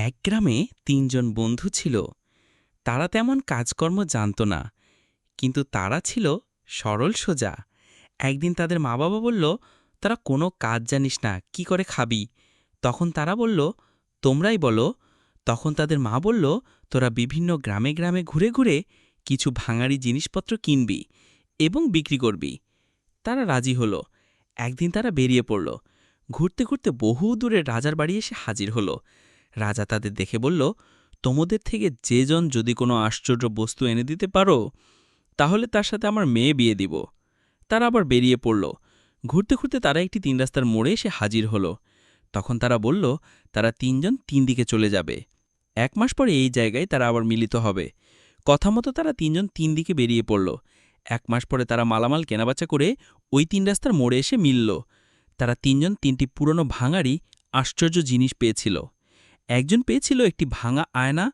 এক গ্রামে তিনজন বন্ধু ছিল। তারা তেমন কাজকর্ম জানত না, কিন্তু তারা ছিল সরল সোজা। একদিন তাদের মা বাবা বলল, তারা কোনো কাজ জানিস না, কি করে খাবি? তখন তারা বলল, তোমরাই বলো। তখন তাদের মা বলল, তোরা বিভিন্ন গ্রামে গ্রামে ঘুরে ঘুরে কিছু ভাঙাড়ি জিনিসপত্র কিনবি এবং বিক্রি করবি। তারা রাজি হলো। একদিন তারা বেরিয়ে পড়ল। ঘুরতে ঘুরতে বহু দূরে রাজার বাড়ি এসে হাজির হলো। রাজা তাদের দেখে বলল, তোমাদের থেকে যেজন যদি কোনো আশ্চর্য বস্তু এনে দিতে পারো, তাহলে তার সাথে আমার মেয়ে বিয়ে দিব। তারা আবার বেরিয়ে পড়ল। ঘুরতে ঘুরতে তারা একটি তিন রাস্তার মোড়ে এসে হাজির হলো। তখন তারা বলল, তারা তিনজন তিন দিকে চলে যাবে। 1 মাস পরে এই জায়গায় তারা আবার মিলিত হবে। কথা মতো তারা তিনজন তিন দিকে বেরিয়ে পড়ল। 1 মাস পরে তারা মালামাল কেনাবেচা করে ওই তিন রাস্তার মোড়ে এসে মিলল। তারা তিনজন তিনটি পুরনো ভাঙাড়ি আশ্চর্য জিনিস পেয়েছিল। একজন পেয়েছিল একটি ভাঙা আয়না,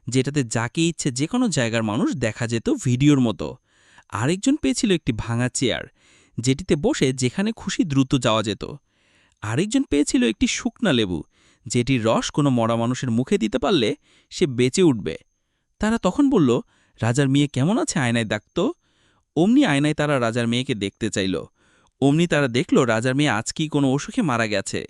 যেটাতে যাকে ইচ্ছে যে কোনো জায়গার মানুষ দেখা যেত ভিডিওর মতো। আরেকজন পেয়েছিল একটি ভাঙা চেয়ার, যেটিতে বসে যেখানে খুশি দ্রুত যাওয়া যেত। আরেকজন পেয়েছিল একটি শুকনা লেবু, যেটির রস কোনো মরা মানুষের মুখে দিতে পারলে সে বেঁচে উঠবে। তারা তখন বলল, রাজার মেয়ে কেমন আছে, আয়নায় দেখত। অমনি আয়নায় তারা রাজার মেয়েকে দেখতে চাইল। অমনি তারা দেখল রাজার মেয়ে আজকেই কোনো অসুখে মারা গেছে।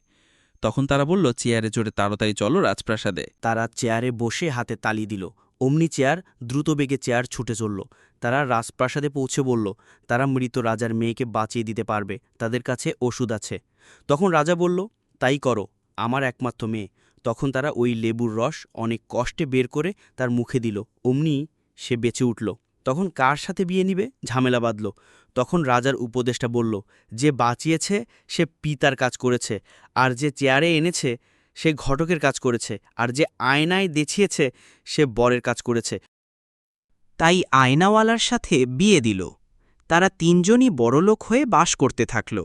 তখন তারা বলল, চেয়ারে চড়ে তাড়াতাড়ি চলো রাজপ্রাসাদে। তারা চেয়ারে বসে হাতে তালি দিল। অমনি চেয়ার দ্রুত বেগে চেয়ার ছুটে চলল। তারা রাজপ্রাসাদে পৌঁছে বলল, তারা মৃত রাজার মেয়েকে বাঁচিয়ে দিতে পারবে, তাদের কাছে ওষুধ আছে। তখন রাজা বলল, তাই করো, আমার একমাত্র মেয়ে। তখন তারা ওই লেবুর রস অনেক কষ্টে বের করে তার মুখে দিল। অমনি সে বেঁচে উঠল। তখন কার সাথে বিয়ে নিবে ঝামেলা বাঁধল। তখন রাজার উপদেষ্টা বলল, যে বাঁচিয়েছে সে পিতার কাজ করেছে, আর যে চেয়ারে এনেছে সে ঘটকের কাজ করেছে, আর যে আয়নায় দেখিয়েছে সে বরের কাজ করেছে। তাই আয়নাওয়ালার সাথে বিয়ে দিল। তারা তিনজনই বড়লোক হয়ে বাস করতে থাকল।